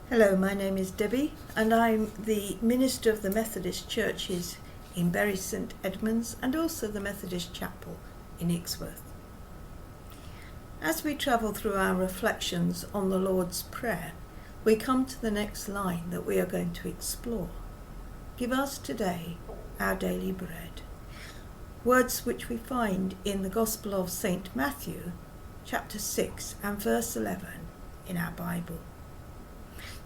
Hello, my name is Debbie and I'm the Minister of the Methodist Churches in Bury St Edmunds and also the Methodist Chapel in Ixworth. As we travel through our reflections on the Lord's Prayer, we come to the next line that we are going to explore. Give us today our daily bread. Words which we find in the Gospel of St Matthew, chapter 6 and verse 11 in our Bible.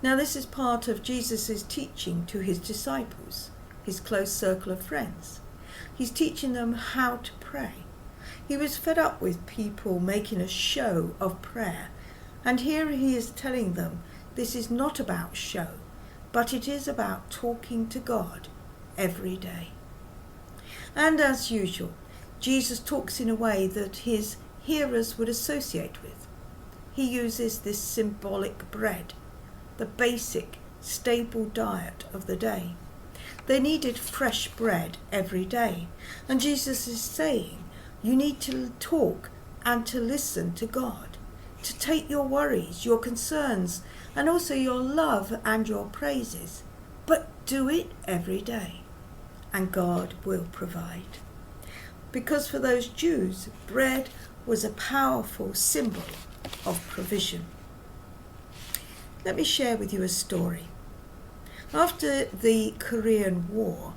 Now this is part of Jesus' teaching to his disciples, his close circle of friends. He's teaching them how to pray. He was fed up with people making a show of prayer, and here he is telling them this is not about show, but it is about talking to God every day. And as usual, Jesus talks in a way that his hearers would associate with. He uses this symbolic bread, the basic, staple diet of the day. They needed fresh bread every day. And Jesus is saying, you need to talk and to listen to God, to take your worries, your concerns, and also your love and your praises, but do it every day, and God will provide. Because for those Jews, bread was a powerful symbol of provision. Let me share with you a story. After the Korean War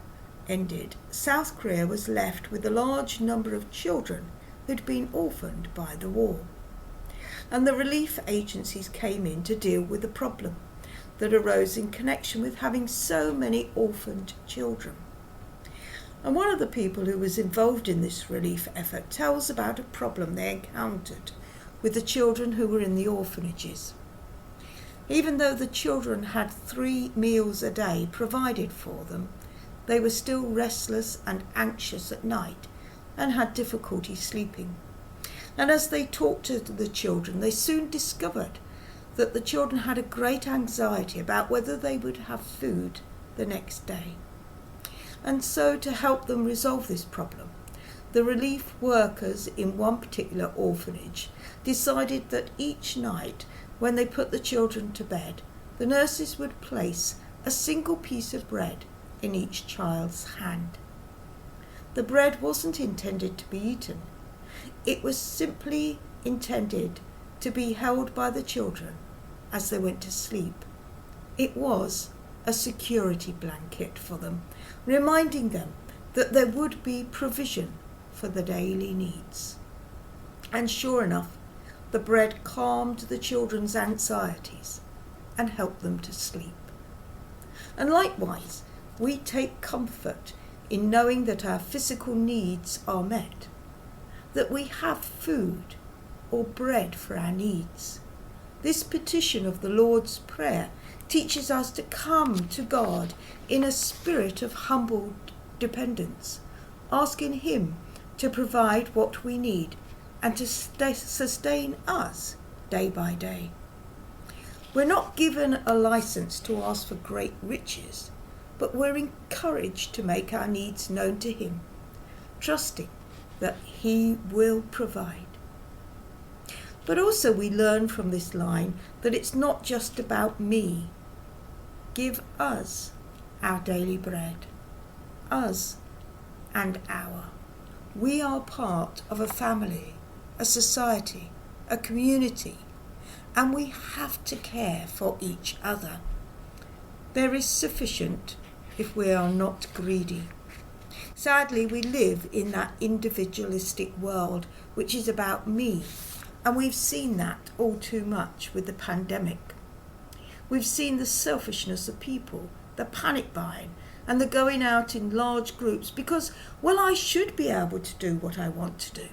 ended, South Korea was left with a large number of children who'd been orphaned by the war. And the relief agencies came in to deal with the problem that arose in connection with having so many orphaned children. And one of the people who was involved in this relief effort tells about a problem they encountered with the children who were in the orphanages. Even though the children had 3 meals a day provided for them, they were still restless and anxious at night and had difficulty sleeping. And as they talked to the children, they soon discovered that the children had a great anxiety about whether they would have food the next day. And so to help them resolve this problem, the relief workers in one particular orphanage decided that each night when they put the children to bed, the nurses would place a single piece of bread in each child's hand. The bread wasn't intended to be eaten. It was simply intended to be held by the children as they went to sleep. It was a security blanket for them, reminding them that there would be provision for the daily needs. And sure enough, the bread calmed the children's anxieties and helped them to sleep. And likewise, we take comfort in knowing that our physical needs are met, that we have food or bread for our needs. This petition of the Lord's Prayer teaches us to come to God in a spirit of humble dependence, asking Him to provide what we need and to sustain us day by day. We're not given a license to ask for great riches, but we're encouraged to make our needs known to Him, trusting that He will provide. But also we learn from this line that it's not just about me. Give us our daily bread, us and our. We are part of a family, a society, a community, and we have to care for each other. There is sufficient if we are not greedy. Sadly, we live in that individualistic world which is about me, and we've seen that all too much with the pandemic. We've seen the selfishness of people, the panic buying, and the going out in large groups because, well, I should be able to do what I want to do.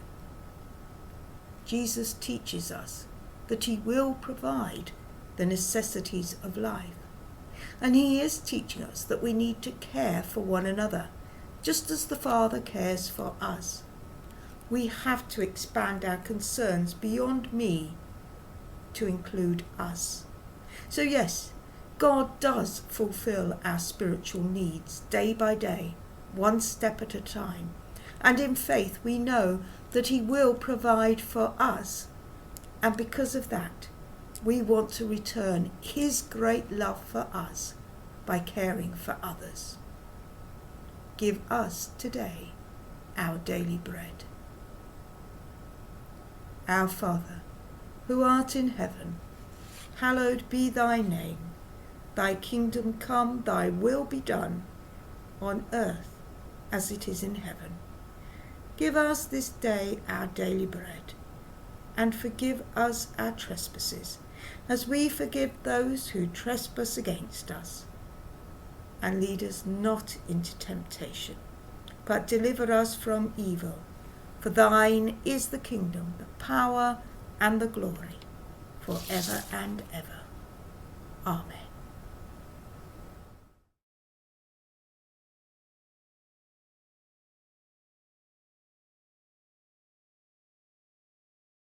Jesus teaches us that He will provide the necessities of life. And He is teaching us that we need to care for one another, just as the Father cares for us. We have to expand our concerns beyond me to include us. So yes, God does fulfill our spiritual needs day by day, one step at a time. And in faith we know that He will provide for us. And because of that, we want to return his great love for us by caring for others. Give us today our daily bread. Our Father, who art in heaven, hallowed be thy name. Thy kingdom come, thy will be done, on earth as it is in heaven. Give us this day our daily bread, and forgive us our trespasses, as we forgive those who trespass against us. And lead us not into temptation, but deliver us from evil. For thine is the kingdom, the power, and the glory, for ever and ever. Amen.